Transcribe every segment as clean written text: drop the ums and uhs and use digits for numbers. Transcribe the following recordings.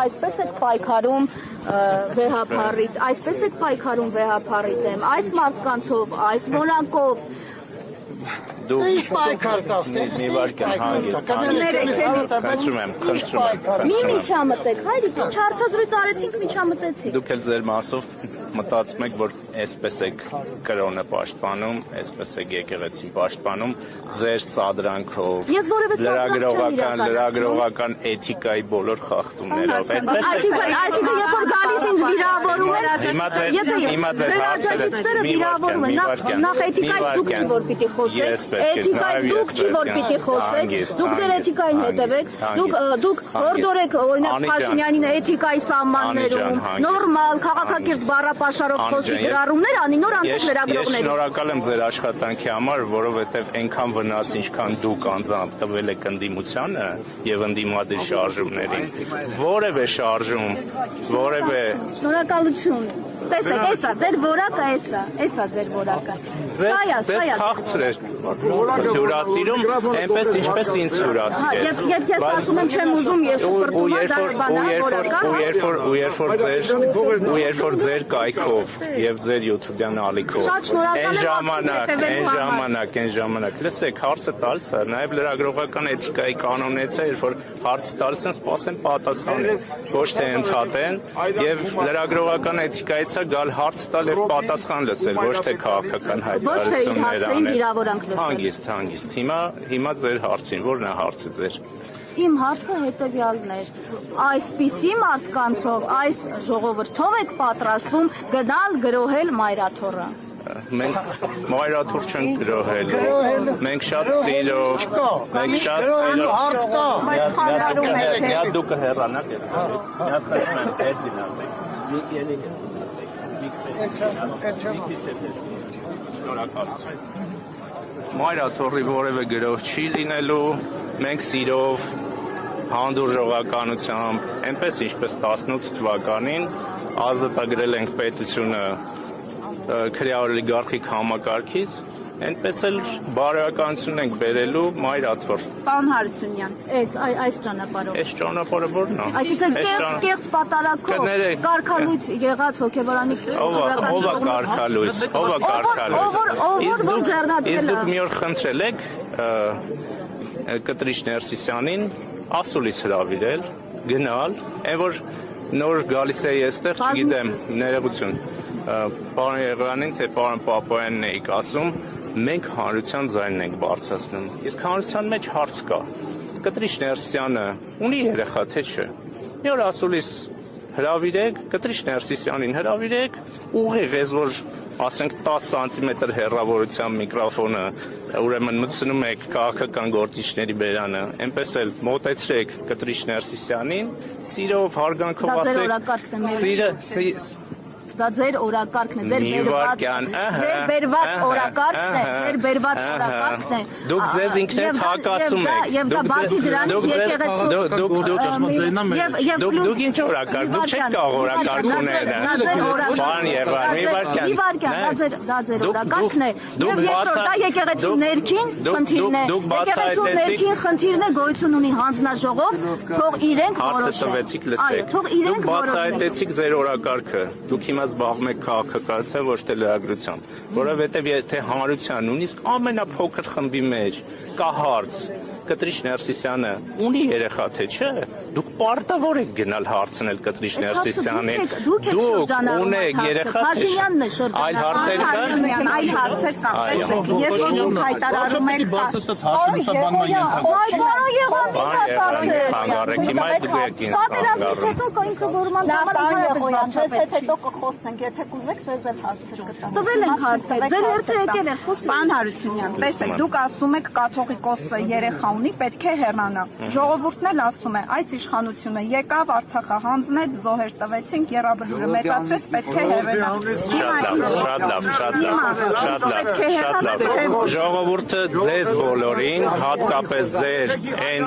Այսպես եք պայքարում վեհապարի դեմ, այս մարդկանցով, այս որակով։ Դուք պայքար կասնեք, մի վարքան խնդրում եմ։ Մի միջամտեք, հայրիկ, չարցազրույց արեցինք, միջամտեցինք։ Դուք էլ ձեր մասով մտածում եք, որ այսպես եք կրոնը պաշտպանում, այսպես եք եկեղեցին պաշտպանում, ձեր սադրանքով, լրագրողական էթիկայի բոլոր խախտումներով։ Այսինքն, երբ որ գալիս ինձ վիրավորում են, հիմա ձեր հարցերը վիրավորում են, նախ էթիկայից դուք չի որ պիտի խոսեք, էթիկայից դուք չի որ պիտի խոսեք, դուք ձեր էթիկային հետևեք, դուք հորդորեք օրինակ Փաշինյանին էթիկայի սահմաններում, նորմալ, քաղաքակիրթ բառապաշարով խոսի գրառումներ անի, նոր անցեք լրագրողներին։ Ես շնորհակալ եմ ձեր աշխատանքի համար, որովհետև այնքան վնաս, ինչքան դուք անձամբ տվել եք ընդդիմությանը եւ ընդդիմադիր շարժումներին, որևէ շարժում, որևէ շնորհակալություն։ Տեսեք, էսա ձեր որակը, էսա ձեր որակը։ Ձեզ քաղցրեր հյուրասիրում, այնպես ինչպես ինձ հյուրասիրեց։ Երբ ես ասում եմ չեմ ուզում, ես ու երբ որ ձեր կայքով եւ ձեր յութուբյան ալիքով այն ժամանակ լսեք, հարցը տալիս է, նաեւ լրագրողական էթիկայի կանոնից է, երբ որ հարց տալիս են, սպասեն պատասխանեն, ոչ թե ընդհատեն, եւ լրագրողական էթիկայից է գալ հարց տալ եւ պատասխան լսել, ոչ թե քաղաքական հայտարարություններ անել։ Հանգիստ։ Հիմա ձեր հարցին, ո՞րն է հարցը ձեր։ Իմ հարցը հետևյալն էր. այսպիսի մարդկանցով, այս ժողովրդով եք պատրաստվում գնալ գրոհել մայրաթոռը։ Մենք մայրաթոռ չենք գրոհել, մենք շատ սիրով, հարց կա, բայց խանգարում եք։ Միա դուք հեռանաք ես Մայրաթոռի որևէ գրոհ չի լինելու, մենք սիրով, հանդուրժողականությամբ, այնպես ինչպես 18 թվականին ազատագրել ենք պետությունը քրեաօլիգարխիկ համակարգից, այնպես էլ բարոյականություն ենք բերելու մայրաթոռ։ Պարոն Հարությունյան, այս ճանապարհով։ Այս ճանապարհը ո՞րն է։ Այսինքն կեղծ պատարակով կարգալույց եղած հոգեբարանի ով է կարգալույց։ Իսկ դուք մի օր խնդրել եք Կտրիչ Ներսիսյանին ասուլիս հրավիրել, գնալ, այն որ նոր գալիս էի այստեղ, չգիտեմ, ներողություն, պարոն Եղյանին, թե պարոն Պապոյանին էիք ասում, մենք հանրության ձայնն ենք բարձրացնում, իսկ հանրության մեջ հարց կա, Կտրիչ Ներսիսյանը ունի երեխա, թե չէ, մի օր ասուլիս հրավիրեք, Կտրիչ Ներսիսյանին հրավիրեք, ուղիղ ես, որ ասենք 10 սանտիմետր հեռավորության միկրոֆոնը, ուրեմն մտցնում եք քաղաքական գործիչների բերանը, այնպես էլ մոտեցրեք Կտրիչ Ներսիսյանին, սիրով, հարգանքով ասեք, դա ձեր օրակարգն է, ձեր բերված օրակարգն է։ Դուք ձեզ ինքներդ հակասում եք։ Եվ դա բացի դրանից դուք ինչ օրակարգ, դուք չեք կարող օրակարգ ունենալ։ Պարոն Եղյան, մի վարքան։ Դա ձեր օրակարգն է։ Եվ երկրորդ դա եկեղեցու ներքին խնդիրն է։ Եկեղեցու ներքին խնդիրն է, գոյություն ունի հանձնաժողով, թող իրենք որոշեն։ Հարցը տվեցիք, լսեք։ Դուք բացահայտեցիք ձեր օրակարգը։ Դուք հիմա զբաղվում եք քաղաքականությամբ, ոչ թե լրագրությամբ, որովհետև եթե հանրության նույնիսկ ամենափոքր խմբի մեջ կա հարց, Կտրիչ Ներսիսյանը ունի երեխա, թե չէ, դուք պարտավոր եք գնալ հարցնել Կտրիչ Ներսիսյանին, դուք ունեք երեխա, թե չէ, այլ հարցեր կան, այլ հարցեր կան, երբ դուք հայտարարում եք խանգարեք, հիմա դուք եք ինձ խանգարում։ Հետո կա ինքնորոշման ժամանակ հետո կխոսենք, եթե կուզեք ձեզ էլ հարցեր կտամ։ Տվել ենք հարցեր, ձեր հերթը եկել է, խոսում։ Պարոն Հարությունյան, տեսեք, դուք ասում եք կաթողիկոսը երեխա ունի, պետք է հեռանա։ Ժողովուրդն էլ ասում է, այս իշխանությունը եկավ, Արցախը հանձնեց, զոհեր տվեցինք, եռաբլուրը մեծացրեց, պետք է հեռանա։ Շատ լավ։ Ժողովուրդը ձեզ բոլորին, հատկապես ձեր այն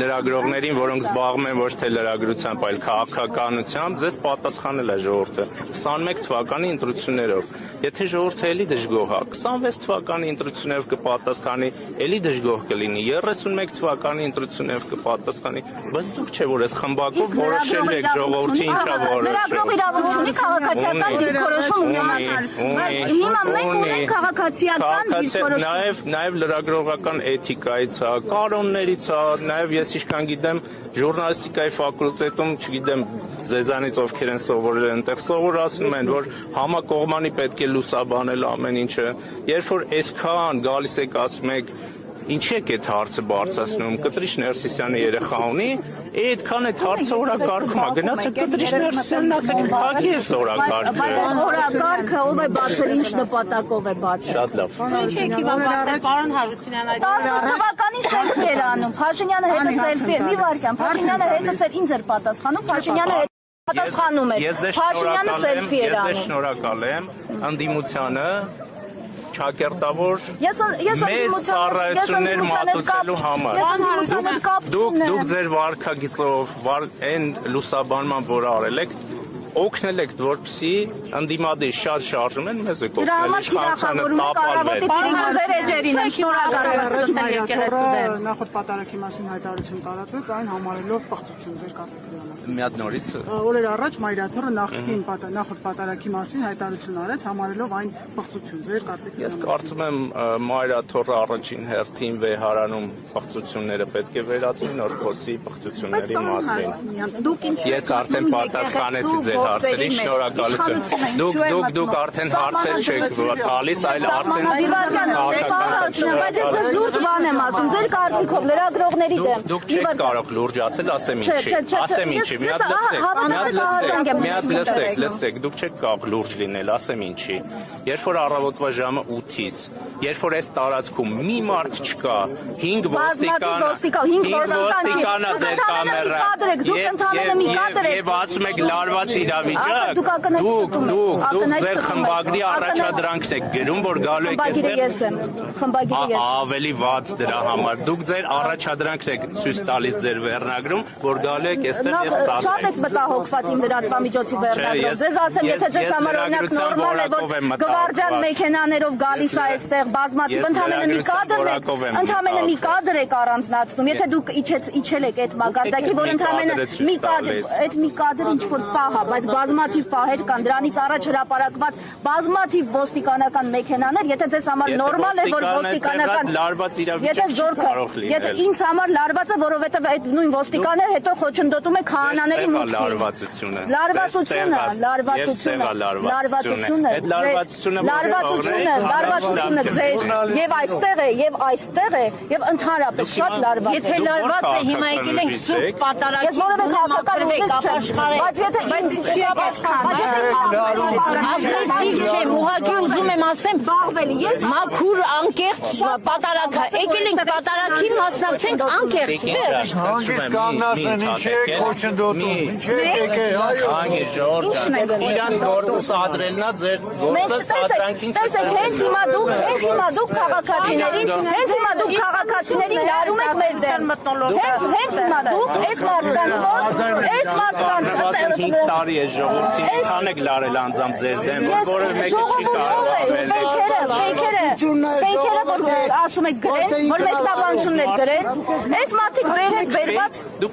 լրագրողներին, որոնք զբաղվում են ոչ թե լրագրությամբ, այլ քաղաքականությամբ, ձեզ պատասխանել է ժողովուրդը 21 թվականի ընտրություններով։ Եթե ժողովուրդը էլի դժգոհ է, 26 թվականի ընտրություններով կպատասխանի, էլի դժգոհ կլինի 31 թվականի ընտրություններով կպատասխանի, բայց դուք չէ որ այս խմբակով որոշել եք ժողովրդի ինչա լրագրող իրավունք ունի քաղաքացիական դիրքորոշում ունենալ, բայց հիմա մենք ունենք քաղաքացիական դիրքորոշում, նաև լրագրողական էթիկայից է, կանոններից է, նաև ես ինչքան գիտեմ ժուրնալիստիկայի ֆակուլտետում, չգիտեմ ձեզանից ովքեր են սովորել այնտեղ սովորացնում են, որ համակողմանի պետք է լուսաբանել ամեն ինչը, երբ որ այսքան գալիս եք ասում եք ինչի եք այդ հարցը բարձրացնում, Կտրիշ Ներսիսյանի երեխա ունի, այդքան այդ հարցը օրակարգում է, գնացեք Կտրիշ Ներսիսյանն ասեք փակի այս օրակարգը։ Օրակարգը ով է բացել, ինչ նպատակով է բացել։ Շատ լավ։ Ինչի՞ բացել, պարոն Հարությունյան, այդ 18 թվականին սելֆի էր անում, Փաշինյանը հետը սելֆի է, մի վարքան, Փաշինյանը հետը ինձ էր պատասխանում, Փաշինյանը հետ պատասխանում էր, Փաշինյանը սելֆի էր անում։ Ես շնորհակալ եմ ընդդիմությանը չակերտավոր մեծ ծառայություններ մատուցելու համար։ Դուք ձեր վարքագիծով այն լուսաբանման, որ արել եք, օգնել եք, որպեսզի ընդդիմադիր շատ շարժում են, մեզ եք օգնել իշխանությանը տապալվել։ Ձեր էջերին եմ շնորհակալ։ Նախորդ պատարագի մասին հայտարարություն տարածեց, այն համարելով պղծություն ձեր կարծիքների մասին։ Մի հատ նորից։ Օրեր առաջ Մայրաթորը նախորդ պատարագի մասին հայտարարություն արեց, համարելով այն պղծություն ձեր կարծիքների Ես մասին։ կարծում եմ Մայրաթորը առաջին հերթին վեհարանում պղծությունները պետք է վերացնի, նոր խոսի պղծությունների մասին։ Ես արդեն պատասխանեցի ձեր հարցերին, շնորհակալություն։ Դուք արդեն հարցեր չեք տալիս, այլ արդեն Բայց ես լուրջ բան եմ ասում, ձեր կարծիքով լրագրողների դեմ։ Դուք չեք կարող լուրջ ասել, ասեմ ինչի, մի հատ լսեք, դուք չեք կարող լուրջ լինել, ասեմ ինչի։ Երբ որ առավոտվա ժամը 8-ից, երբ որ այս տարածքում մի մարդ չկա, 5 ոստիկան ձեր կամերա եւ ասում եք լարված իրավիճակ, դուք ձեր խմբագրի առաջադրանքն եք գրում, որ գալու եք այստեղ ավելի վատ դրա համար։ Դուք ձեր առաջադրանքն եք ցույց տալիս ձեր վերնագրում, որ գալու եք այստեղ եւ սարք։ Շատ եք մտահոգված իմ լրատվամիջոցի վերնագրով։ Ձեզ ասեմ, եթե ձեզ համար օրինակ նորմալ է, որ գվարդիան մեքենաներով գալիս է այստեղ բազմաթիվ, ընդհանրապես մի կադր եք առանձնացնում, եթե դուք իջել եք այդ մակարդակի, որ ընդհանրապես մի կադր ինչ որ պահ է, բայց բազմաթիվ պահեր կան, դրանից առաջ հրապարակված բազմաթիվ ոստիկանական մեքենաներ, եթե ձեզ համար նորմալ է, որ ոստիկանական լարված իրավիճակ կարող լինել։ Եթե ինձ համար լարված է, որովհետև այդ նույն ոստիկանները հետո խոչընդոտում է քահանաների մուտքին։ Լարվածությունը ձեր եւ այստեղ է եւ ընդհանրապես շատ լարված է։ Եթե լարված է, հիմա եկել ենք սուրբ պատարագի։ Ես որևէ քաղաքական ուժ չեմ, բայց եթե ագրեսիվ չեմ, ուղղակի ուզում եմ ասեմ, մաքուր անկեղծ պատարագ, եկել ենք պատարագի մասնակցենք անկեղծ։ Հանգիստ կանգնածն ինչ եք խոչընդոտում, ինչ եք այո։ Հանգիստ Ժորժ, իրանց գործը սադրելն է, ձեր գործը սադրանքին տեսեք, հենց հիմա դուք քաղաքացիներին լարում եք մեր դեմ։ Հենց հիմա դուք այս մարդկանց 5 տարի է ժողովրդին քան եք լարել անձամբ ձեր դեմ, որ որևէ մեկը չի կարող Պեյքերը որ ասում եք գրեն, որ մեկնաբանություններ գրես, այս մարդիկ ձեր հետ բերված ոչ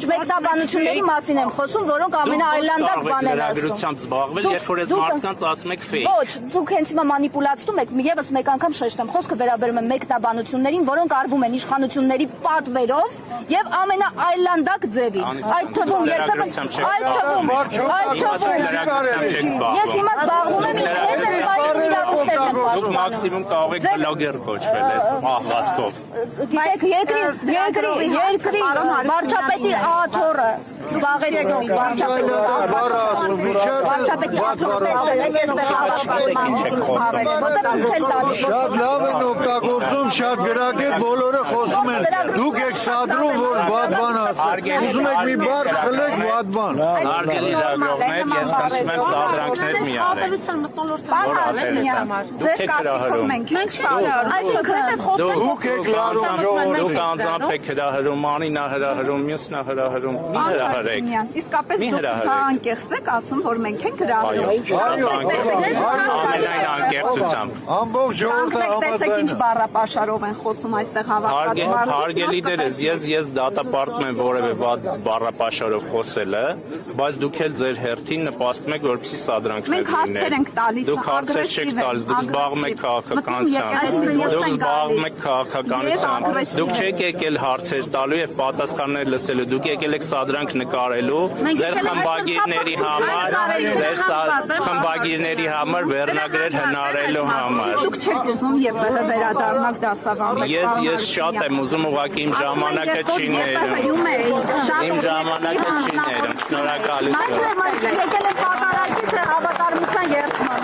մեկնաբանությունների մասին եմ խոսում, որոնք ամենաայլանդակ բաներ են ասում։ Լրագրությամբ զբաղվել, երբ որ այս մարդկանց ասում եք fake։ Ոչ, դուք հենց հիմա մանիպուլացնում եք, եւս մեկ անգամ շեշտեմ, խոսքը վերաբերում է մեկնաբանություններին, որոնք արվում են իշխանությունների պատվերով եւ ամենաայլանդակ ձևին։ Այդ թվում ես հիմա զբաղվում եմ հենց այս բանի իրավունքներն եմ Դուք մաքսիմում կարող եք բլոգեր կոչվել այս ահվասկով։ Գիտեք, երկրի վարչապետի աթոռը զբաղեցնում վարչապետի աթոռը Շատ լավ են օգտագործում, շատ գրագետ բոլորը խոսում են։ Դուք եք սադրում, որ վատ բան ասեք։ Ուզում եք մի բառ խլեք վատ բան։ Հարգելի լրագրողներ, ես խնդրում եմ սադրանքներ մի արեք։ Դուք եք հրահրում։ Դուք եք լարում ժողովուրդը։ Դուք անձամբ եք հրահրում, Անինա հրահրում, մյուսնա հրահրում։ Մի հրահրեք։ Իսկապես Մի դուք հրահրեք։ անկեղծ եք ասում, որ մենք ենք հրահրում։ Ամենայն անկեղծությամբ։ Ամբողջ ժողովուրդը Տեսեք ինչ համաձայն է։ բառապաշարով են խոսում այստեղ հավաքված Հարգելի դերս, ես դատապարտում եմ որևէ բառապաշարով խոսելը, բայց դուք էլ ձեր հերթին նպաստում եք, որպեսզի սադրանքներ Մենք հարցեր ենք տալիս, Դուք հարցեր չեք տալիս, դուք զբաղվում եք քաղաքականությամբ։ Դուք չեք եկել հարցեր տալու եւ պատասխաններ լսելու, դուք եկել եք սադրանք նկարելու ձեր խմբագիրների համար, վերնագրեր հնարելու համար։ Դուք չեք ուզում եւ վերադառնալ դասավանդեք։ Ես շատ եմ ուզում, ուղղակի իմ ժամանակը չի ներում։ Իմ ժամանակը չի ներում։ Շնորհակալություն։ Եկել եք պատարագի թե հավատարմության երդման։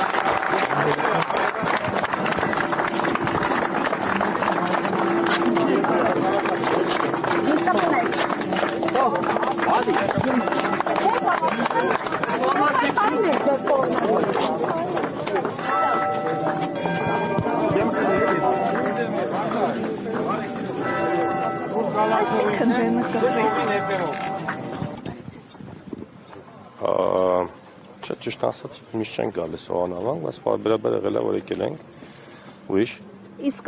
Չէ, ճիշտ ասած, միշտ չենք գալիս Հովանավան, բայց պարբերաբար եղել է, որ եկել ենք։ Ուրիշ։ Իսկ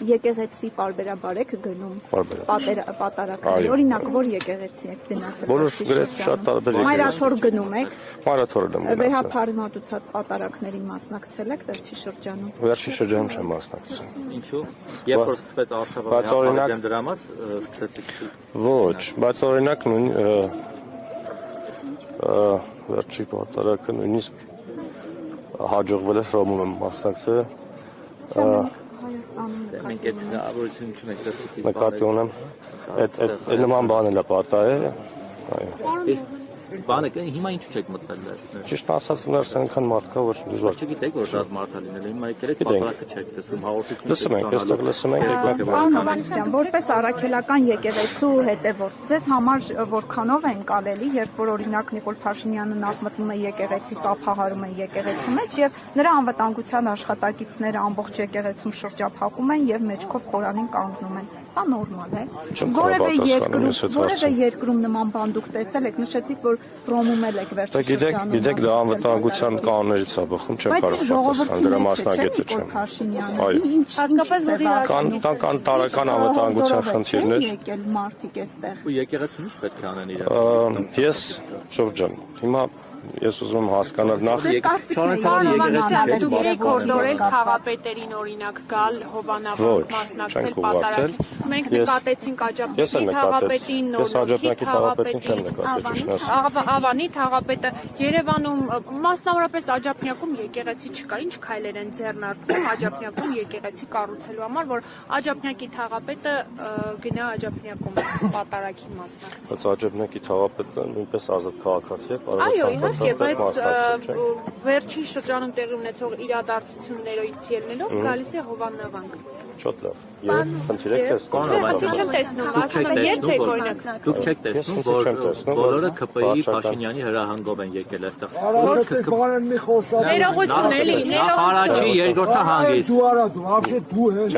եկեղեցի պարբերաբար եք գնում պատարակների, Այո։ օրինակ որ եկեղեցի եք գնացել։ Բոլոր գրեց շատ տարբեր եկեղեցի։ Մայրաթոր գնում եք, Մայրաթորը եմ գնացել։ վերհապարմատուցած պատարակներին մասնակցել եք վերջի շրջանում։ Վերջի շրջանում չեմ մասնակցել։ Ինչու՞։ Երբ որ սկսվեց արշավը դեմ դրա համար սկսեցիք։ Ոչ, բայց օրինակ նույն վերջի պատարակը նույնիսկ հաջողվել է Հռոմում եմ մասնակցել։ Մենք այդ հնարավորություն չունենք դրսից։ Նկատի ունեմ, այդ նման բան էլ է պատահել։ Այո։ Իսկ բանը հիմա ինչ չեք մտնել դեռ։ Ճիշտ ասած, ներս այնքան մարդ կա, որ դժվար։ Չգիտեք որ շատ մարդ է լինել, հիմա եկել եք պատարակը չեք տեսնում, հաղորդություն։ Լսում ենք, այստեղ լսում ենք, եկեք։ Պարոն Հովհաննիսյան, որպես առաքելական եկեղեցու հետևորդ, ձեզ համար որքանով է ընկալելի, երբ որ օրինակ Նիկոլ Փաշինյանը նախ մտնում է եկեղեցի, ծափահարում է եկեղեցու մեջ եւ նրա անվտանգության աշխատակիցները ամբողջ եկեղեցուն շրջափակում են եւ մեջքով խորանին կանգնում են։ Սա նորմալ է։ Որևէ երկրում նման բան դուք տեսել եք, նշեցիք, որ Ռոմում եք վերջի շրջանում։ Գիտեք, դա անվտանգության կանոններից է բխում, չեմ կարող պատասխանել, դրա մասնագետը չեմ։ Այո։ Հատկապես Կան տարական անվտանգության խնդիրներ։ Եկել մարդիկ էստեղ։ Ու եկեղեցին ինչ պետք է անեն իրեն։ Ես շրջան, հիմա ես ուզում եմ հասկանալ նախ դուք եք հորդորել խաղապետերին օրինակ գալ Հովանավան մասնակցել պատարակին։ Մենք նկատեցինք Աջափնյակի թաղապետին, Աջափնյակի թաղապետին չեմ նկատել, ճիշտ ասած։ Ավանի թաղապետը Երևանում մասնավորապես Աջափնյակում եկեղեցի չկա, ինչ քայլեր են ձեռնարկվում Աջափնյակում եկեղեցի կառուցելու համար, որ Աջափնյակի թաղապետը գնա Աջափնյակում պատարակին մասնակցի։ Բայց Աջափնյակի թաղապետը նույնպես ազատ քաղաքացի է, Այո, կարող է իհարկե, բայց վերջին շրջանում տեղի ունեցող իրադարձություններից ելնելով գալիս է Հովաննավան։ Շատ լավ։ Երբ խնդիր եք տեսնում, Չեմ տեսնում, ասում եմ, երբ չեք օրինակ։ Դուք չեք տեսնում, որ բոլորը ԿՊԻ Փաշինյանի հրահանգով են եկել այստեղ։ Ներողություն էլի, Նախարարի երկրորդը հանգիստ։ Դու արա դու, вообще դու ես։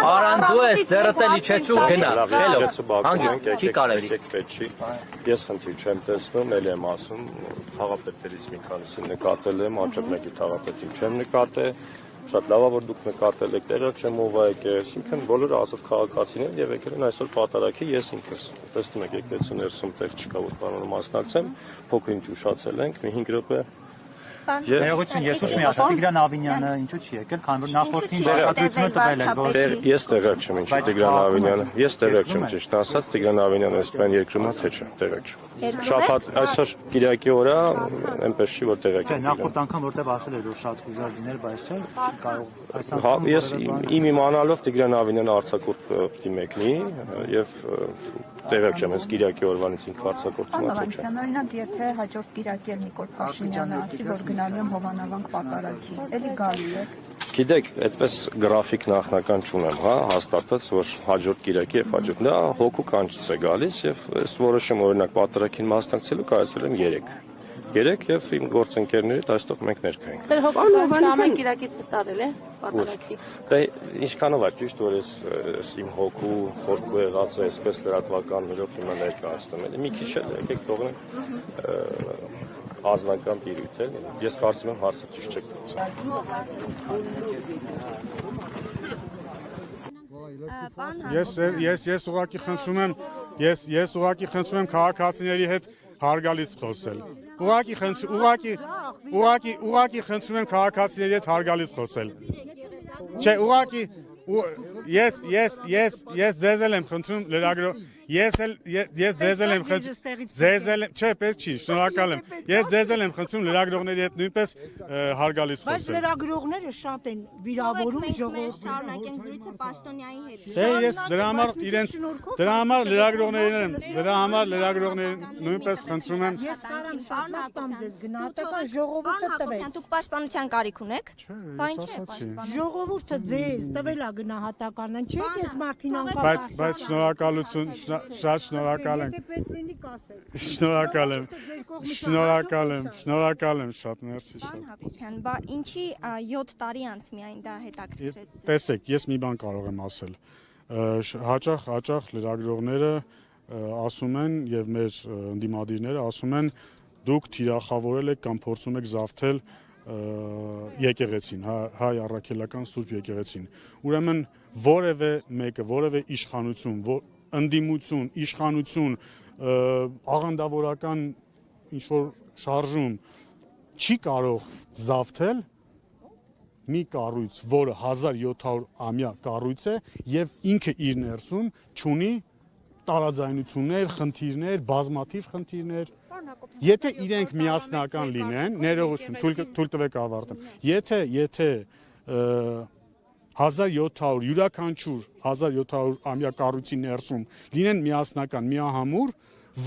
Արան դու ես ձեռդ էլ իջեցու գնա։ Հանգիստ չի կարելի։ Ես խնդիր չեմ տեսնում, ել եմ ասում, թաղապետերից մի քանիսին նկատել եմ, Աջափնյակի թաղապետին չեմ նկատել։ Շատ լավ է, որ դուք նկատել եք, տեղը չեմ ով է եկել, այսինքն բոլորը ազատ քաղաքացիներ եւ եկել են այսօր պատարակի, ես ինքս տեսնում եք եկեղեցու ներսում տեղ չկա, որ կանոնը մասնակցեմ, փոքր ինչ ուշացել ենք, մի 5 րոպե։ Ներողություն, ես ուշ մի ասա, Տիգրան Ավինյանը ինչու չի եկել, քանի որ նախորդին բացատրությունը տվել է, որ Ես տեղակ չեմ, ինչի Տիգրան Ավինյանը։ Ես տեղակ չեմ, ճիշտ ասած, Տիգրան Ավինյանը այսպես երկրում է, թե չէ, տեղակ չեմ։ Շաբաթ այսօր Կիրակի օրը այնպես չի, որ տեղակ եմ։ նախորդ անգամ որտեղ ասել էր, որ շատ հուզար լիներ, բայց չէ, կարող այս Հա, ես իմ իմանալով Տիգրան Ավինյանը արձակուրդ պիտի մեկնի եւ տեղակ չեմ, ես Կիրակի օրվանից ինքը արձակուրդում է, թե չէ։ Օրինակ, եթե հաջորդ Կիրակի էլ Նիկոլ Փաշինյանը ասի, որ գնալու եմ Հովանավանք պատարակի, էլի գալու եք։ Գիտեք, այդպես գրաֆիկ նախնական չունեմ, հա, հաստատած, որ հաջորդ Կիրակի եւ հաջորդ դա հոգու կանչից է գալիս եւ այս որոշում օրինակ պատարակին մասնակցելու կայացրել եմ 3 եւ իմ գործընկերներիդ այստեղ մենք ներկա ենք։ Հովաննավանը Կիրակից տարել է։ պատարագի։ Դե ինչքանով է ճիշտ որ ես իմ հոգու խորքու եղածը այսպես լրատվականներով հիմա ներկայացնում եմ։ Մի քիչ էլ եկեք թողնենք ազնական տիրույթ է։ Ես կարծում եմ հարցը ճիշտ չեք Ես ուղղակի խնդրում եմ քաղաքացիների հետ հարգալից խոսել։ Ուղղակի խնդրում եմ քաղաքացիների հետ հարգալից խոսել։ Չէ, ուղղակի ես ձեզ եմ խնդրում լրագրող ես ձեզ եմ խնդրում չէ, պետք չի, շնորհակալ եմ։ Ես ձեզ եմ խնդրում լրագրողների հետ նույնպես հարգալից խոսել։ Բայց լրագրողները շատ են վիրավորում ժողովրդին։ Շարունակենք զրույցը պաշտոնյայի հետ։ Դե ես դրա համար լրագրողներին նույնպես խնդրում եմ։ Ես շարունակամ ձեզ գնահատական ժողովուրդը տվեց։ Դուք պաշտպանության կարիք ունեք։ Բան չէ, պաշտպան։ Ժողովուրդը ձեզ տվել է գնահատականը, չէ՞ ես Մարտին անկապ։ Բայց շնորհակալություն, շատ շնորհակալ եմ։ Շնորհակալ եմ շատ, մերսի շատ։ Պարոն Հակոբյան, բա ինչի 7 տարի անց միայն դա հետաքրքրեց ձեզ։ Տեսեք, ես մի բան կարող եմ ասել։ Հաճախ լրագրողները ասում են եւ մեր ընդդիմադիրները ասում են դուք թիրախավորել եք կամ փորձում եք զավթել եկեղեցին, հայ առաքելական Սուրբ եկեղեցին։ Ուրեմն որևէ մեկը, որևէ իշխանություն, ընդդիմություն, իշխանություն, աղանդավորական ինչ-որ շարժում չի կարող զավթել մի կառույց, որը 1700-ամյա կառույց է եւ ինքը իր ներսում ունի տարաձայնություններ, խնդիրներ, բազմաթիվ խնդիրներ։ Եթե իրենք միասնական լինեն, ներողություն, թույլ տվեք ավարտեմ։ Եթե 1700 յուրաքանչյուր 1700-ամյա կառույցի ներսում լինեն միասնական, միահամուռ,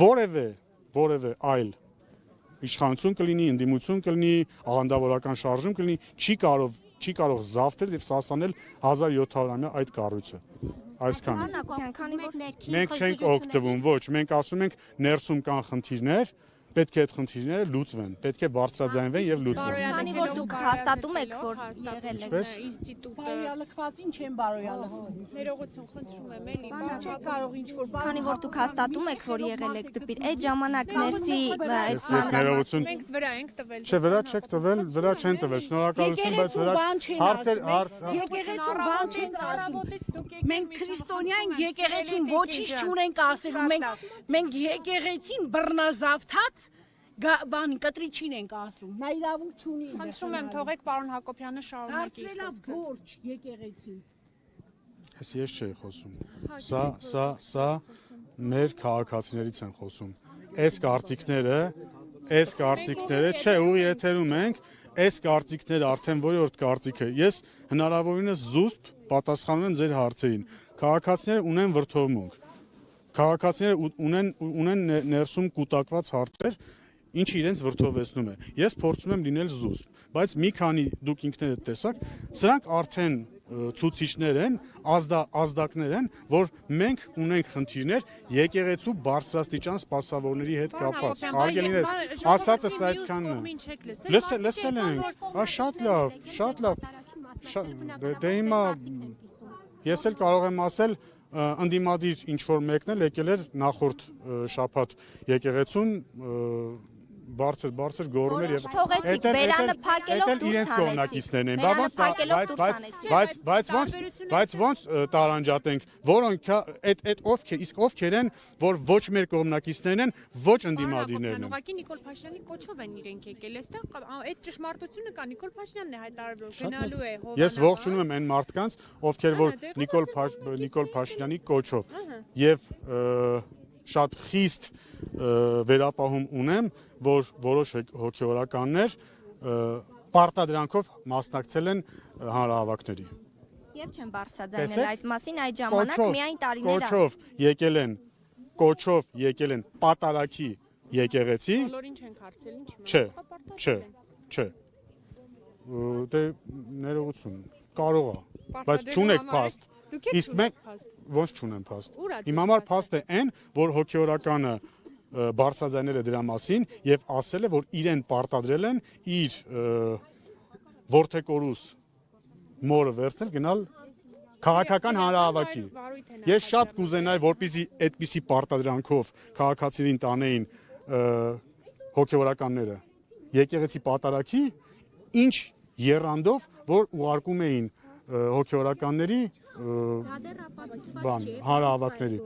որևէ այլ իշխանություն կլինի, ընդդիմություն կլինի, աղանդավորական շարժում կլինի, չի կարող զավթել եւ սասանել 1700-ամյա այդ կառույցը։ Այսքանը։ Մենք չենք օգտվում, ոչ, մենք ասում ենք ներսում կան խնդիրներ, պետք է այդ խնդիրները լուծվեն, պետք է բարձրաձայնվեն եւ լուծվեն։ Քանի որ դուք հաստատում եք, որ եղել եք ինստիտուտը բարոյալքվածին չեն բարոյալքվում։ ներողություն խնդրում եմ էլի, չեք կարող ինչ-որ բան։ Քանի որ դուք հաստատում եք, որ եղել եք դպիր, այդ ժամանակ ներսի այդ ներողություն։ մենք վրա ենք տվել։ Չէ, վրա չեք տվել, վրա չեն տվել, շնորհակալություն, բայց վրա եկեղեցու բան չեն ասում։ Մենք քրիստոնյա ենք, եկեղեցին ոչինչ չունենք ասելու, մենք եկեղեցին բռնազավթած բանի կտրիչին ենք ասում, նա իրավունք չունի։ Խնդրում եմ թողեք պարոն Հակոբյանը շարունակի։ Դարձրել է գործ եկեղեցին։ Ես չէի խոսում։ Սա մեր քաղաքացիներից են խոսում։ Այս կարծիքները, չէ, ուղի եթերում ենք, այս կարծիքները արդեն որի կարծիք է։ Ես հնարավորինս զուսպ պատասխանում եմ ձեր հարցերին։ Քաղաքացիները ունեն վրդովմունք։ Քաղաքացիները ունեն ներսում կուտակված հարցեր, ինչը իրենց վրդովեցնում է։ Ես փորձում եմ լինել զուսպ, բայց մի քանի դուք ինքներդ տեսաք, սրանք արդեն ցուցիչներ են, ազդակներ են, որ մենք ունենք խնդիրներ եկեղեցու բարձրաստիճան սպասավորների հետ կապված։ Արգելինես, ասածս այդքանն է։ Լսել ենք, շատ լավ։ Դե հիմա ես էլ կարող եմ ասել ընդդիմադիր ինչ-որ մեկն էլ եկել էր նախորդ շաբաթ եկեղեցուն բարձր գոռներ եւ թողեցիք բերանը փակելով դուրս կողմնակիցներն են, բայց ոնց տարանջատենք, որոնք այդ ովքեր են, որ ոչ մեր կողմնակիցներն են, ոչ ընդդիմադիրներն են։ Ուղղակի Նիկոլ Փաշինյանի կոչով են իրենք եկել այստեղ, այդ ճշմարտությունը կա, Նիկոլ Փաշինյանն է հայտարարել, գնալու է Հովանա։ Ես ողջունում եմ այն մարդկանց, ովքեր որ Նիկոլ Փաշինյանի կոչով եւ շատ խիստ վերապահում ունեմ, որ որոշ հոգեորականներ պարտադրանքով մասնակցել են հանրահավաքների։ Եվ չեն բարձրաձայնել այդ մասին այդ ժամանակ միայն տարիներ կոչով եկել են պատարակի եկեղեցի։ Բոլորին չենք հարցել, Չէ։ Դե ներողություն, կարող է, բայց չունեք փաստ։ Իսկ մենք ոնց չունեմ փաստ։ Իմ համար փաստ է այն, որ հոգեորականը բարձրաձայնել է դրա մասին եւ ասել է, որ իրեն պարտադրել են իր որդեկորուս մորը վերցնել գնալ քաղաքական հանրահավաքի։ Ես շատ կուզենայի, որպեսզի այդպիսի պարտադրանքով քաղաքացիներին տանեին հոգևորականները եկեղեցի պատարագի, ինչ եռանդով, որ ուղարկում էին հոգևորականների հանրահավաքների։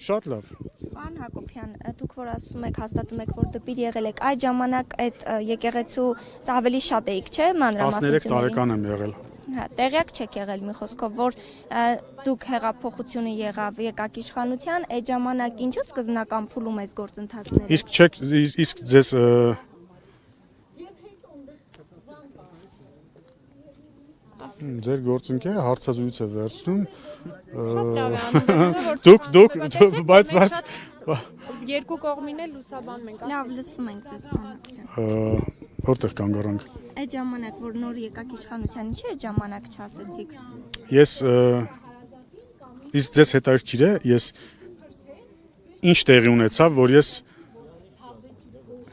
Շատ լավ։ Պարոն Հակոբյան, դուք որ ասում եք, հաստատում եք, որ դպիր եղել եք, այդ ժամանակ այդ եկեղեցու ավելի շատ էիք, չէ՞, մանրամասնությունների։ 13 տարեկան եմ եղել։ Հա, տեղյակ չեք եղել մի խոսքով, որ դուք հեղափոխությունը եղավ, եկաք իշխանության, այդ ժամանակ ինչու սկզբնական փուլում այս գործընթացները։ Իսկ չեք, իսկ ձեզ ձեր գործընկերը հարցազրույց է վերցնում։ Դուք, բայց երկու կողմին էլ լուսաբանում ենք։ Լավ, լսում ենք ձեզ, պարոն։ Որտեղ կանգ առանք։ Այդ ժամանակ, որ նոր եկաք իշխանության, ինչի այդ ժամանակ չասեցիք։ Ես իսկ ձեզ հետաքրքիր է, ես ինչ տեղի ունեցավ, որ ես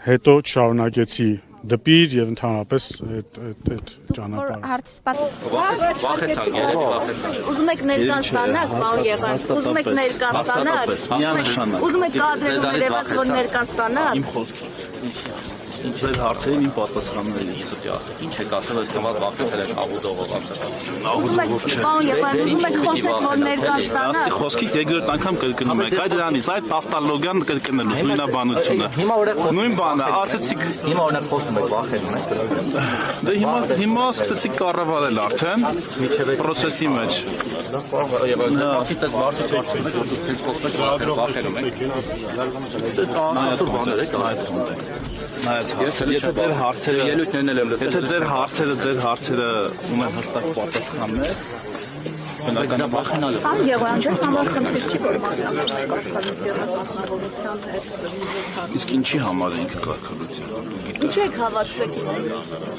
հետո շարունակեցի դպիր եւ ընդհանրապես այդ ճանապարհը։ Հարցս պատասխան։ Վախեցանք, երևի վախեցանք։ Ուզում եք ներկայացնանք, պարոն Եղան, ուզում եք ներկայացնանք, ուզում եք կադրերում երևաք, որ ներկայացնանք։ Իմ խոսքից ինչ ձեր հարցերին իմ պատասխաններից ստի ասեք։ Ինչ եք ասել, այսքան վախեցել եք աղուդողով ասել։ Ուզում եք, պարոն Եղան, ուզում եք խոսեք, որ ներկայացնանք։ Աստի խոսքից երկրորդ անգամ կրկնում եք։ Այդ դրանից այդ տավտալոգիան կրկնելուց նույնաբանությունը։ Նույն բանը, ասեցիք Հիմա օրինակ խոսում եք, վախենում եք։ Դե հիմա սկսեցիք կառավարել արդեն process-ի մեջ։ Եթե ձեր հարցերը ունեն հստակ պատասխաններ, բնականաբար վախենալու։ Պարոն Եղան, ձեզ համար խնդիր չի, որ մասնակցեք կարգավիճակի անձնավորության այս։ Իսկ ինչի համար ենք կարգավիճակը։ Ինչ եք հավատվեք։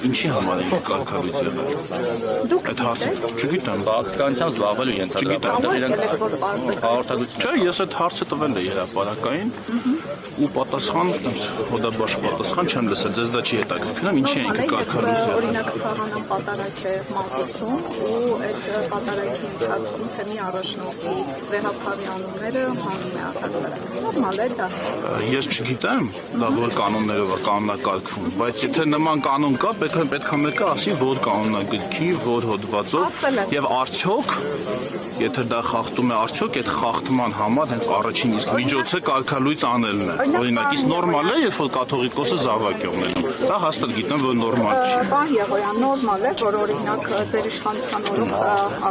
Ինչի համար ենք կարգավիճակը։ Դուք այդ հարցը չգիտեմ, բաղականությամբ զբաղվելու հաղորդագրություն։ Չէ, ես այդ հարցը տվել եմ հրապարակային ու պատասխան հոդաբաշխ պատասխան չեմ լսել, ձեզ դա չի հետաքրքրում, ինչի ենք կարգավիճակը։ Օրինակ Խաղանան պատարագ է մատուցում ու այդ պատարագի ընթացքում թեմի առաջնորդի վեհապարի անունները հանում է առհասարակ։ Նորմալ է դա։ Ես չգիտեմ, դա որ կանոններով է կանոնակարգվում, բայց եթե նման կանոն կա, պետք է մեկը ասի, որ կանոնագրքի, որ հոդվածով եւ արդյոք եթե դա խախտում է արդյոք այդ խախտման համար հենց առաջին իսկ միջոցը կարգալույծ անելն է։ Օրինակ, իսկ նորմալ է, երբ որ կաթողիկոսը զավակ է ունենում։ Դա հաստատ գիտեմ, որ նորմալ չի։ Պարոն Եղոյան, նորմալ է, որ օրինակ ձեր իշխանության օրոք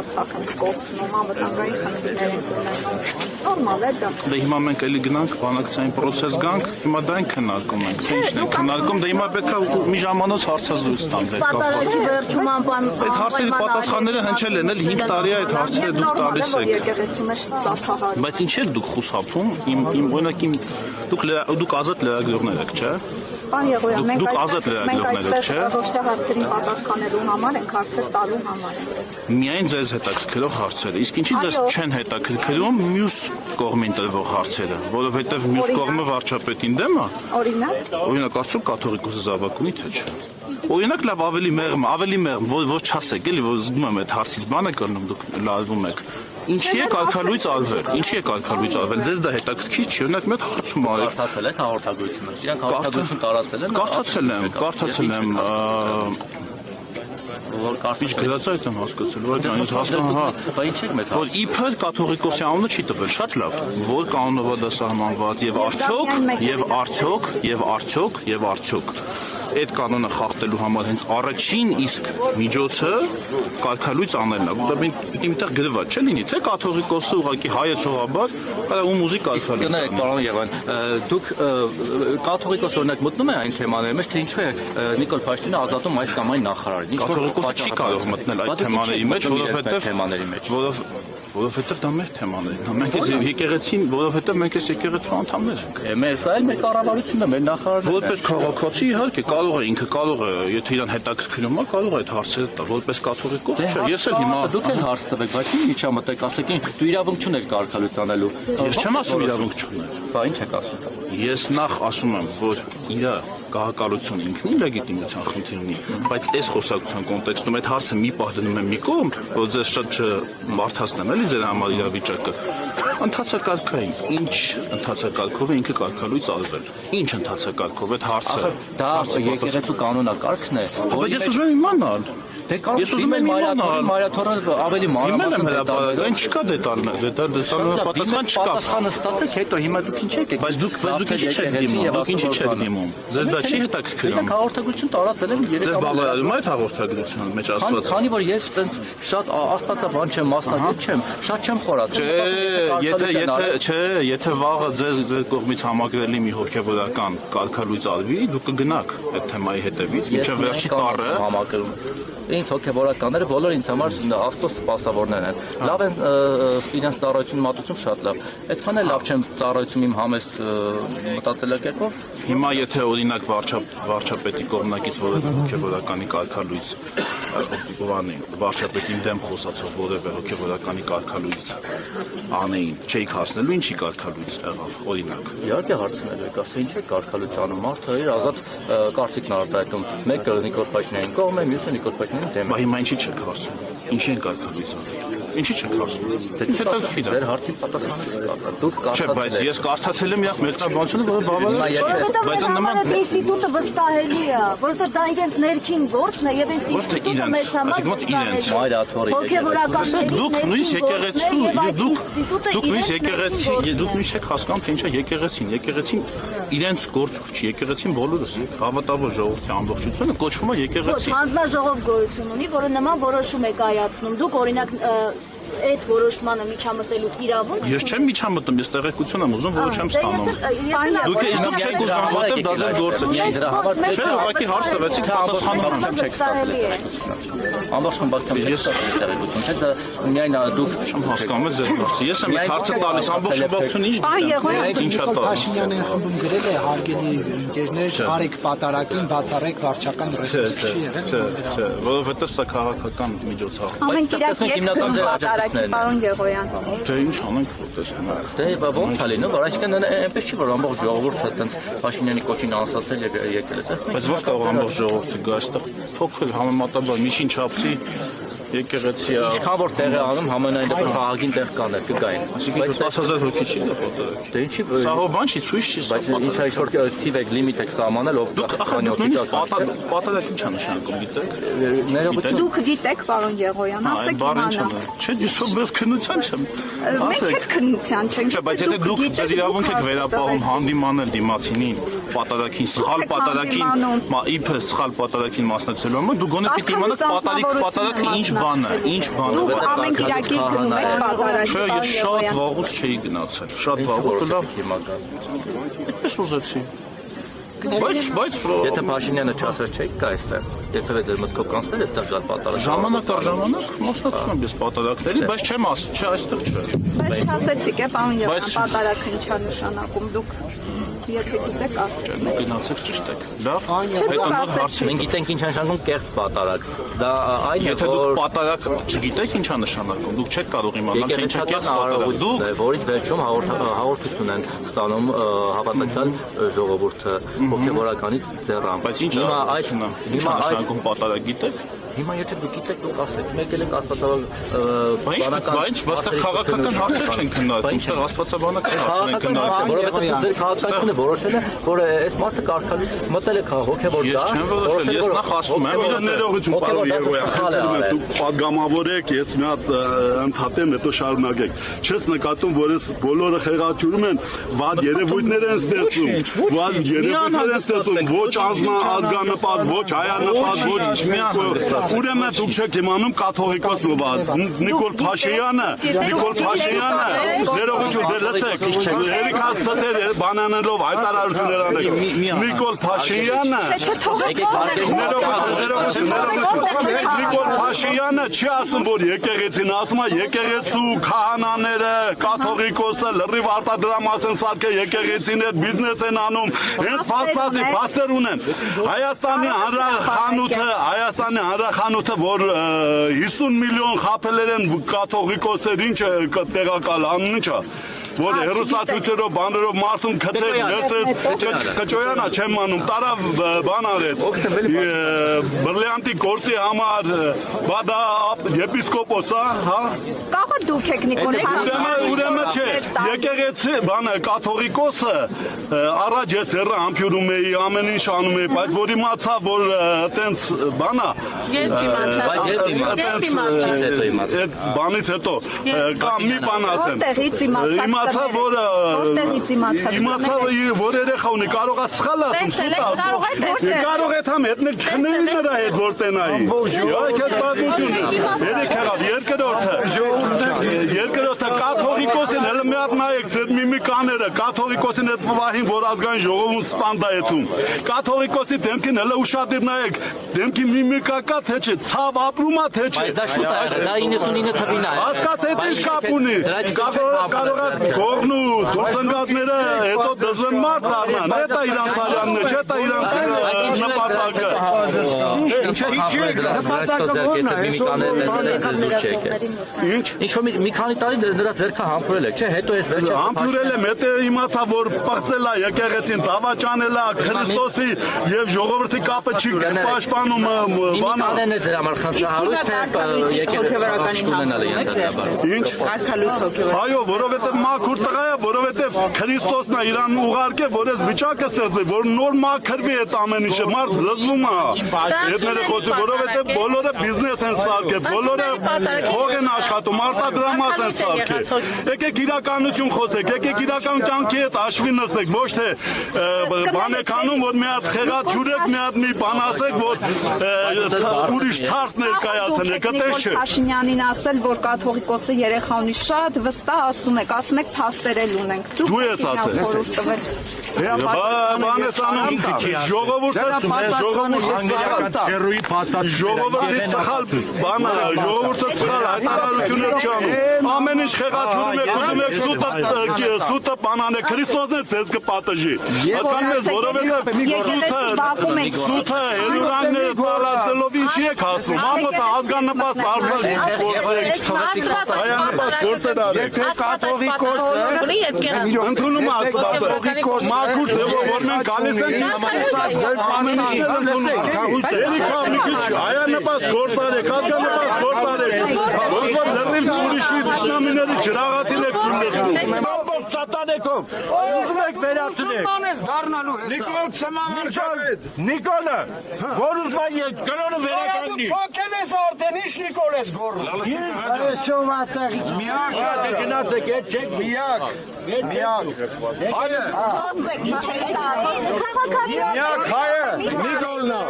Արցախ են կորցնում, անվտանգային խնդիրներ են ունենում։ Նորմալ է դա։ Դե հիմա մենք էլի գնանք բանակցային process գանք, հիմա դա ենք քննարկում ենք։ Ինչն ենք քննարկում, դե հիմա պետք է մի ժամանոց հարցազրույց տանք այդ Պատարագի վերջում անպայման այդ հարցերի պատասխանները հնչել են, 5 տարի է այդ հարցերը դուք տալիս եք։ Եկեղեցու մեջ ծափահարում։ Բայց ինչ եք դուք խուսափում, օրինակ դուք ազատ լրագրողներ եք, չէ՞։ Պարոն Եղոյան, մենք այստեղ ոչ թե հարցերին պատասխանելու համար ենք, հարցեր տալու համար ենք։ Միայն ձեզ հետաքրքրող հարցերը։ Իսկ ինչի ձեզ չեն հետաքրքրում մյուս կողմին տրվող հարցերը, որովհետև մյուս կողմը վարչապետին դեմ է։ Օրինակ, արդյոք կաթողիկոսը զավակ ունի թե չէ։ Օրինակ լավ ավելի մեղմ, որ չասեք, էլի որ զգում եմ այդ հարցից բան է կրնում դուք լարվում եք։ Ինչի է կարգալույծ արվել։ Ձեզ դա հետաքրքիր չի, օրինակ մեկ հարցում արեք։ Կարդացել եք հաղորդագրությունը։ Իրանք հաղորդագրություն տարածել են։ Կարդացել եմ։ Որ կարծիք գրած այդ եմ հասկացել, որ այդ հասկանում, հա, բայց ինչ եք մեզ որ իբր կաթողիկոսի անունը չի տվել, շատ լավ, որ կանոնով է դա սահմանված եւ արդյոք այդ կանոնը խախտելու համար հենց առաջին իսկ միջոցը կարգալույծ անելն է, դա պիտի միտեղ գրված չէ լինի, թե կաթողիկոսը ուղղակի հայեցողաբար, կարա ու մուզիկ կարգալույծ։ Կներեք, պարոն Եղան, դուք կաթողիկոս օրինակ մտնում եք այն թեմաների մեջ, թե ինչու է Նիկոլ Փաշինյանը ազատում այս կամ այն նախարարին։ Կաթողիկոսը չի կարող մտնել այդ թեմաների մեջ, որովհետև դա մեր թեմաներն է։ Մենք այս եկեղեցին, որովհետև մենք այս եկեղեցու անդամներ ենք։ Մեզ այլ մեր կառավարությունն է, մեր նախարարը։ Որպես քաղաքացի իհարկե ինքը կարող է, եթե իրան հետաքրքրում է, կարող է այդ հարցերը տալ, որպես կաթողիկոս չէ։ Ես էլ հիմա դուք էլ հարց տվեք, բայց ինչ միջամտեք, ասեք, դու իրավունք չունես կարգալույց անելու։ Ես չեմ ասում իրավունք չունես։ Բա ինչ եք ասում։ Ես նախ ասում եմ, որ իր կահակալությունը ինքնին լեգիտիմության խնդիր ունի, բայց այս խոսակցության կոնտեքստում այդ հարցը մի պահ դնում եմ մի կողմ, որ ձեզ շատ չմարդացնեմ, էլի ձեր համար իրավիճակը։ Ընթացակարգային, ինչ ընթացակարգով է ինքը կարգալույց արվել։ Ինչ ընթացակարգով այդ հարցը։ Դա եկեղեցու կանոնակարգն է։ Բայց ես ուզում եմ իմանալ։ Ես ուզում եմ մայրաթորը ավելի մանրամասն հրապարակային չկա դետալներ, պատասխան չկա։ Պատասխանը ստացեք, հետո հիմա դուք ինչ եք։ Բայց դուք ինչի չեք դիմում, դուք ինչի չեք դիմում։ Ձեզ դա չի հետաքրքրում։ Հաղորդագրություն տարածել եմ 3 Ձեզ բավարարում է այդ հաղորդագրության մեջ ասված։ Քանի որ ես այտենց շատ աստվածաբան չեմ, մասնագետ չեմ, շատ չեմ խորացել։ Եթե վաղը ձեր կողմից համակրելի մի հոգևորական կարգալույց արվի, դուք կգնաք այդ թեմայի հետևից, մինչև վերջի տառը համակրում։ Ինձ հոգևորականները բոլորը ինձ համար Աստծո սպասավորներ են։ Լավ են իրենց ծառայություն մատուցում շատ լավ։ Այդքան էլ լավ չեմ ծառայություն իմ համեստ մտածելակերպով։ Հիմա եթե օրինակ վարչապետի կողմնակից որևէ հոգևորականի կարգալույց վարչապետին դեմ խոսացող որևէ հոգևորականի կարգալույց անեին, չէիք հասնելու ինչի կարգալույց եղավ, օրինակ։ Իհարկե հարցնելու եք, ասա ինչ է կարգալույց անում, մարդը իր ազատ կարծիքն արտահայտում։ Մեկը Նիկոլ Փաշինյանի կողմ է, մյուսը Նիկոլ Փաշինյանի դեմ։ Բայց հիմա ինչի չեք հարցնում։ Ինչի են կարգալույց անել։ Ինչի չեք հարցնում։ Ձեր հարցին պատասխանը չկա։ Դուք Չէ, բայց ես կարդացել եմ իհ մեկնաբանությունը, որը բավարար է։ Բայց նման ինստիտուտը վստահելի է, որովհետեւ դա իրենց ներքին գործն է եւ ինստիտուտը մեզ համար դուք նույնիսկ եկեղեցու, դուք նույնիսկ եք հասկանում, թե ինչա եկեղեցին իրենց գործով չի, եկեղեցին բոլորս հավատավոր ժողովրդի ամբողջությունը կոչվում է եկեղեցի։ Հանձնաժողով գոյություն ունի, որը նման որոշում է կայացնում։ Դուք օրինակ այդ որոշմանը միջամտելու իրավունք։ Ես չեմ միջամտում, ես տեղեկություն եմ ուզում, որը չեմ ստանում։ Դուք չեք ուզում, որտեղ դա ձեր գործը չի։ Դրա համար չէ, ուղղակի հարց տվեցիք, պատասխանում եմ, չեք ստացել։ Ամբողջն բացկամ ես տեղեկություն, չէ՞, դա միայն դուք չեմ հասկանում ձեր գործը։ Ես եմ հարցը տալիս, ամբողջ բացությունը ինչ է տալիս։ Փաշինյանի խմբում գրել է հարգելի ընկերներ, արեք պատարակին բացառեք վարչական ռեսուրսը չի եղել։ Չէ, որովհետև սա քաղաքական միջոցառում է։ Ամեն իրաք հիմնական պատարակի պարոն Գեղոյան։ Դե ինչ անենք որտեսնում է։ Դե ո՞նց է լինում, որ այսինքն այնպես չի, որ ամբողջ ժողովուրդը այդպես Փաշինյանի կոչին անսացել եւ եկել է։ Բայց ո՞նց կարող ամբողջ ժողովուրդը գա այստեղ փոքր համեմատաբար միջին չափսի եկեղեցի ինչքան որ տեղ է անում համենայն դեպս ահագին տեղ կան կգային։ Բայց 10000 հոգի չի դա ֆոտոյը։ Դե ինչի սա հո բան չի, ցույց չի սա։ Բայց ինչա ինչ որ թիվ եք լիմիտ եք սահմանել ով նույնիսկ պատալակ ինչ է նշանակում գիտեք։ Դուք գիտեք պարոն Գեղոյան, ասեք իմանա։ Չէ, ես քննության չեմ։ Մենք քննության չենք։ Չէ, բայց եթե դուք ձեզ իրավունք եք վերապահում հանդիմանել դիմացինին պատալակին, սխալ պատալակին, իբր սխալ պատալակին մասնակցելու համար դու գոնե պիտի իմանաք պատալակը ինչ բան է, ինչ բան է։ Դուք ամեն կիրակի գնում եք պատալակի։ Չէ, ես շատ վաղուց չէի գնացել, շատ վաղուց լավ հիմա գա։ Այդպես ուզեցի։ Բայց եթե Փաշինյանը չասեր չէի կա այստեղ։ Եթե ձեր մտքով կանցներ այստեղ գալ պատալակ։ Ժամանակ առ ժամանակ մասնակցում եմ ես պատալակների, բայց չեմ ասում, չէ, այստեղ չէ։ Բայց չասեցիք է պարոն Գեղոյան, պատալակը ինչա նշանակում դուք եթե գիտեք ասեք։ Գնացեք ճիշտ եք։ Լավ։ Հետո հարցին մենք գիտենք ինչ նշանակում կեղծ պատալակ։ Դա այն է, եթե դուք պատալակ չգիտեք ինչա նշանակում, դուք չեք կարող իմանալ թե ինչա կեղծ պատալակ։ Դուք որից վերջում հաղորդություն են ստանում հավատացյալ ժողովուրդը հոգևորականից ձեռամ։ Բայց ինչ նշանակում պատալակ գիտեք։ Հիմա եթե դուք գիտեք դուք ասեք, մեկ էլ եք աստվածաբան բայց այստեղ քաղաքական հարցեր չեն քննարկում, այստեղ աստվածաբանական հարցեր են քննարկում, որովհետև ձեր քաղաքականությունը որոշել է, որ այս մարդը կարգալի մտել է հոգևոր դա։ Ես չեմ որոշել, ես նախ ասում եմ, ներողություն պարոն Գեղոյան, դուք պատգամավոր եք, ես մի հատ ընդհատեմ, հետո շարունակեք։ Չես նկատում, որ ես բոլորը խեղաթյուրում են, վատ երևույթներ են ստեղծում, վատ երևույթներ են ստեղծում, ոչ ազգանպատ, ոչ հայանպատ, ոչ ուրեմն դուք չեք իմանում կաթողիկոս ով է Նիկոլ Փաշինյանը ներողություն դե լսեք երեք հասցեր բանանելով հայտարարություններ անեք Նիկոլ Փաշինյանը Նիկոլ Փաշինյանը չի ասում որ եկեղեցին ասում է եկեղեցու քահանաները կաթողիկոսը լրիվ արտադրամաս են սարքել եկեղեցին հետ բիզնես են անում հենց փաստացի փաստեր ունեն Հայաստանի հանրախանութը, որ 50 միլիոն խաբելեր են կաթողիկոսեր, ինչ է տեղակալ անուն ինչա, որ հերոսացույցերով բաներով մարդուն քծեց, վերցրեց, Կճոյանա չեմ անում, տարավ բան արեց։ Բրլյանտի գործի համար բա դա եպիսկոպոս է, հա։ Կախը դուք եք Նիկոլ Ուրեմն չէ, եկեղեցի բանը կաթողիկոսը առաջ ես հեռը համբյուրում էի, ամեն ինչ անում էի, բայց որ իմացա, որ տենց բանա, այդ բանից հետո կամ մի բան ասեմ, իմացա, որ երեխա ունի, կարող է սխալ ասում, սուտ ասում, կարող է թամ հետնել քնել նրա հետ, որ տենայի, այդ պատմությունը, երեք եղավ, երկրորդը կաթողիկոսին հələ մի հատ նայեք ձեր միմիկաները, կաթողիկոսին այդ պվահին, որ ազգային ժողովում սպանդա եթում, կաթողիկոսի դեմքին հələ ուշադիր նայեք, դեմքի միմիկա կա թե չէ, ցավ ապրումա թե չէ, դա 99 թվին է, հասկաց հետ ինչ կապ ունի, կարող է գողն ու դուսնգատները հետո դզվեն մարդ դառնան, էդ է իրանց արյանն է, չէ դա իրանց նպատակը։ Ինչ որ մի քանի տարի նրա ձեռքը համբուրել եք, չէ, հետո էս վերջը համբուրել եմ, հետո իմացա, որ պղծել է եկեղեցին, դավաճանել է Քրիստոսի եւ ժողովրդի կապը չի պաշտպանում բանը։ Ձեր համար խնդրահարույց թե եկեղեցի ունենալը ենթադրաբար։ Ինչ։ Այո, որովհետեւ մաքուր տղա է, որովհետեւ Քրիստոսն է իրան ուղարկե, որ այս վիճակը ստեղծի, որ նոր մաքրվի այդ ամեն ինչը, մարդ զզվում է։ Հետները խոսում, որովհետեւ բոլորը բիզնես են սարքել, բոլորը փող են աշխատում, արտադրամաս են սարքել։ Եկեք իրականություն խոսեք, եկեք իրական կյանքի հետ հաշվի նստեք, ոչ թե բան եք անում, որ մի հատ խեղաթյուրեք, մի հատ մի բան ասեք, որ ուրիշ թարթ ներկայացնեք, այդպես չէ։ Փաշինյանին ասել, որ կաթողիկոսը երեխա ունի, շատ վստահ ասում եք փաստերել ունենք։ Դու ես ասել։ Բան ես անում, ժողովրդի սխալ բանը, ժողովուրդը սխալ հայտարարություններ չի անում, ամեն ինչ խեղաթյուրում եք, ուզում եք սուտը բանան է, Քրիստոսն է ձեզ կպատժի, հասկանում ես, որովհետև սուտը հելուրանները տալացելով ինչի եք ասում, ամոթը ազգանպաստ հայանպաստ գործեր արեք, ընդունում ասում, մաքուր ձևով որ մենք գալիս ենք ամեն ինչներ ընդունում, հայանպաստ գործեր եք, ազգանպաստ գործեր եք, որ լրիվ ուրիշի դաշնամիների ջրաղացին եք ջուրնեցնում։ Սատանեկով, ուզում եք վերացնել։ Նիկոլ Սմավարչավետ, Նիկոլը, որ ուզում է կրոնը վերականգնի։ Փոքև ես արդեն, ինչ Նիկոլ ես գոռում։ Միակ շատ է գնաց եք, հետ չեք միակ։ Հայը։ Միակ հայը, Նիկոլնա,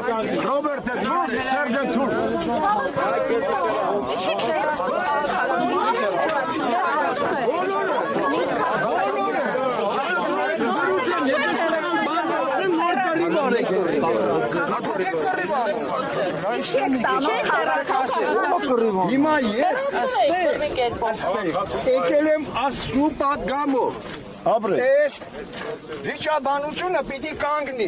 Ռոբերտը թուր, Սերջը Հիմա ես եկել եմ աստծու պատգամով, այս վիճաբանությունը պիտի կանգնի,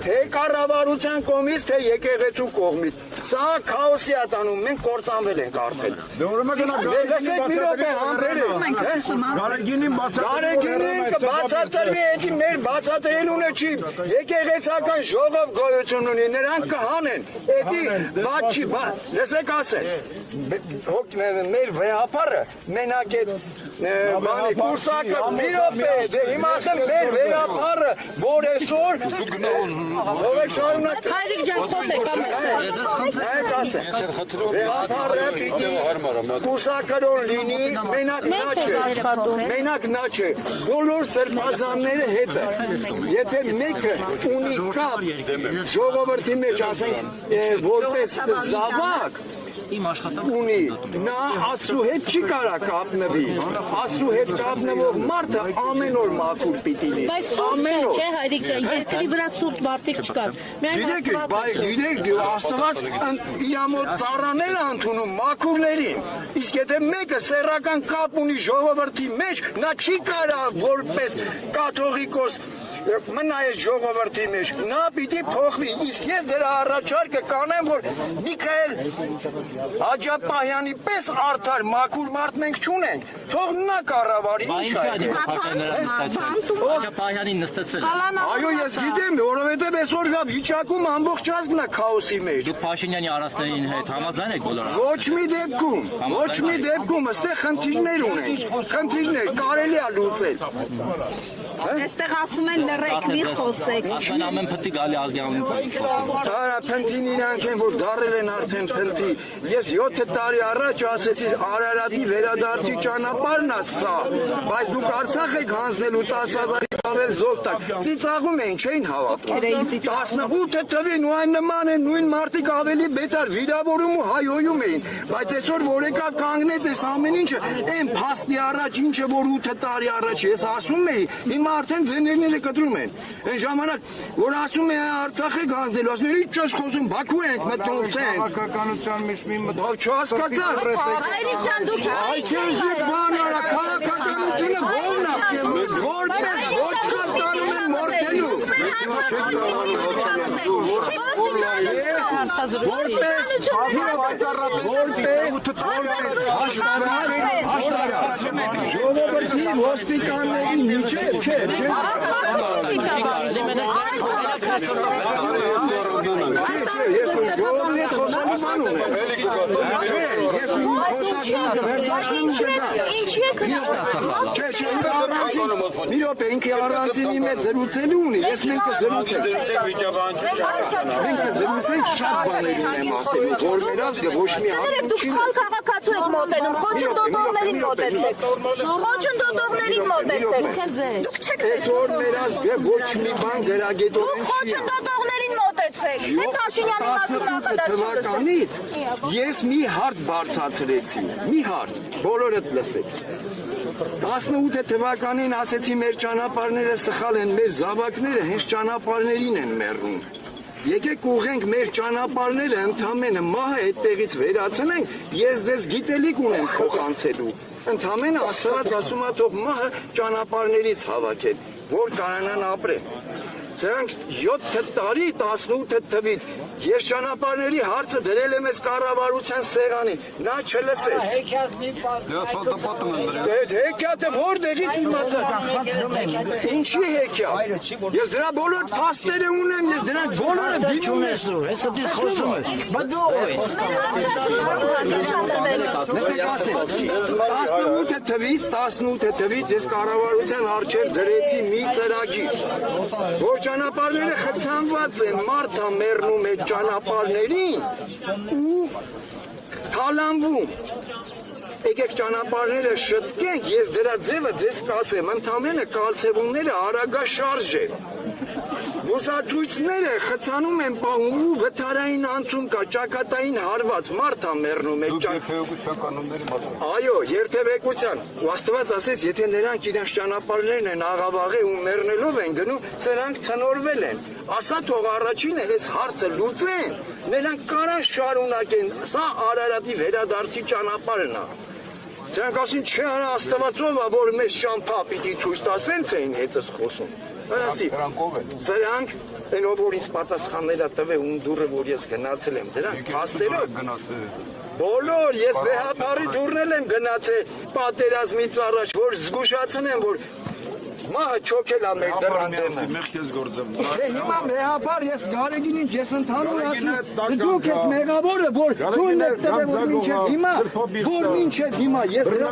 թե կառավարության կողմից, թե եկեղեցու կողմից, սա քաոսի է տանում, մենք կործանվել ենք արդեն։ Լսեք մի րոպե համբերեք, Գարեգինին բացատրվի, էդի մեր բացատրելունը չի, եկեղեցական ժողով գոյություն ունի, նրանք կհանեն, էդի բաց չի, լսեք ասել, մեր վեհապարը մենակ է կուրսակը, մի րոպե, հիմա ասեմ մեր վեհապարը, որ այսօր ով եք շարունակ Հայրիկ ջան, խոսեք, այդ ասեմ, վեհապարը պիտի կուրսակրոն լինի, մենակ նա չէ, բոլոր սրբազանները հետը, եթե մեկը ունի կապ ժողովրդի մեջ, ասենք, որպես զավակ, ունի, նա աստծու հետ չի կարա կապնվի, աստծու հետ կապնվող մարդը ամեն օր մաքուր պիտի լինի, ամեն օր։ Չէ, հայրիկ ջան, երկրի վրա սուրբ մարդիկ չկան։ Գիտեք, Աստված իրամոտ ծառաներ է ընդունում մաքուրներին, իսկ եթե մեկը սեռական կապ ունի ժողովրդի մեջ, նա չի կարա որպես կաթողիկոս մնա այս ժողովրդի մեջ, նա պիտի փոխվի, իսկ ես դրա առաջարկը կանեմ, որ Միքայել Աջապահյանի պես արդար մաքուր մարդ մենք չունենք, թող նա կառավարի, ինչ է։ Աջապահյանին նստեցել։ Այո, ես գիտեմ, որովհետև այսօր գա վիճակում ամբողջ ազգն է քաոսի մեջ։ Դուք Փաշինյանի առաստներին հետ համաձայն եք բոլորը։ Ոչ մի դեպքում, այստեղ խնդիրներ ունենք, խնդիրներ կարելի է լուծել։ Այստեղ ասում են լռեք, մի խոսեք։ Ասեն ամեն փնթի գալի ազգանունից։ Արա փնթին իրանք են, որ դարել են արդեն փնթի։ Ես 7 տարի առաջ ասեցի Արարատի վերադարձի ճանապարհն է սա, բայց դուք Արցախ եք հանձնելու 10,000-ից ավել զոհ տակ։ Ծիծաղում էին, չէին հավատում։ 18 թվին ու այն նման են, նույն մարդիկ ավելի բետար վիրավորում ու հայոյում էին, բայց այսօր որ եկավ կանգնեց այս ամեն ինչը, այն փաստի առաջ ինչը որ 8 տարի առաջ ես ասում էի, հիմա արդեն ձեներները կտրում են։ Այն ժամանակ որ ասում է Արցախ եք հանձնելու, ասում են ի՞նչ ես խոսում, Բաքու ենք մտնում, քաղաքականության մեջ մի մտնում։ Չհասկացա։ Այ չես բան արա, քաղաքականությունը ո՞րն է։ Որպես ոչ կատարում են մորթելու։ Ժողովրդի ոստիկանների միջև չէ։ Մի րոպե, ինքը առանցին իմ հետ զրուցելու ունի, ես մենքը զրուցենք շատ բաներ ունեմ ասելու, որ մեր ազգը ոչ մի Դուք սխալ քաղաքացու եք մոտենում, խոչընդոտողներին մոտեցեք, խոչընդոտողներին մոտեցեք, այսօր մեր ազգը ոչ մի բան գրագետորեն չի։ խոչընդոտողներին մոտեցեք, հետ Փաշինյանի մասին նախադասությունից։ Ես մի հարց բարձրացրեցի, մի հարց, բոլորդ լսեք։ 18 թվականին ասեցի մեր ճանապարհները սխալ են, մեր զավակները հենց ճանապարհներին են մեռնում։ Եկեք ուղենք մեր ճանապարհները ընդամենը մահը այդտեղից վերացնենք, ես ձեզ գիտելիք ունեմ փոխանցելու։ Ընդամենը Աստված ասում է թող մահը ճանապարհներից հավաքեն, որ կարողանան ապրել։ Սրանք 7 տարի 18 թվից ես ճանապարհների հարցը դրել եմ այս կառավարության սեղանին, նա չլսեց։ Հեքիաթը որտեղից իմացա։ Ինչի հեքիաթ։ Ես դրա բոլոր փաստերը ունեմ, ես դրանք բոլորը դիմում եմ։ Հեսա դից խոսում եմ։ Բադո ես։ 18 թվից ես կառավարության առջև դրեցի մի ծրագիր, որ ճանապարհները խցանված են, մարդը մեռնում է ճանապարհներին ու թալանվում։ Եկեք ճանապարհները շտկենք, ես դրա ձևը ձեզ կասեմ, ընդամենը կալցևունները արագաշարժ են։ Բուսացույցները խցանում են պահում ու վթարային անցում կա, ճակատային հարված, մարդը մեռնում է։ Այո, երթևեկության։ Ու Աստված ասեց, եթե նրանք իրենց ճանապարհներն են աղավաղի ու մեռնելով են գնում, սրանք ցնորվել են։ Ասա թող առաջինը այս հարցը լուծեն, նրանք կարան շարունակեն, սա Արարատի վերադարձի ճանապարհն է։ Սրանք ասին, չէ, Աստվածով է, որ մեզ ճամփա պիտի ցույց տա, սենց էին հետս խոսում։ Սրանք են ով որ ինձ պատասխաններ է տվել ում դուրը որ ես գնացել եմ դրանք փաստերով բոլոր ես վեհապարի դուրնել եմ գնացել պատերազմից առաջ որ զգուշացնեմ որ մահը չոքել է մեր դռան դեմը հիմա վեհապար ես Գարեգինին ես ընդհանուր ասում դուք եք մեղավորը որ թույլ եք տվել որ մինչև հիմա ես դրա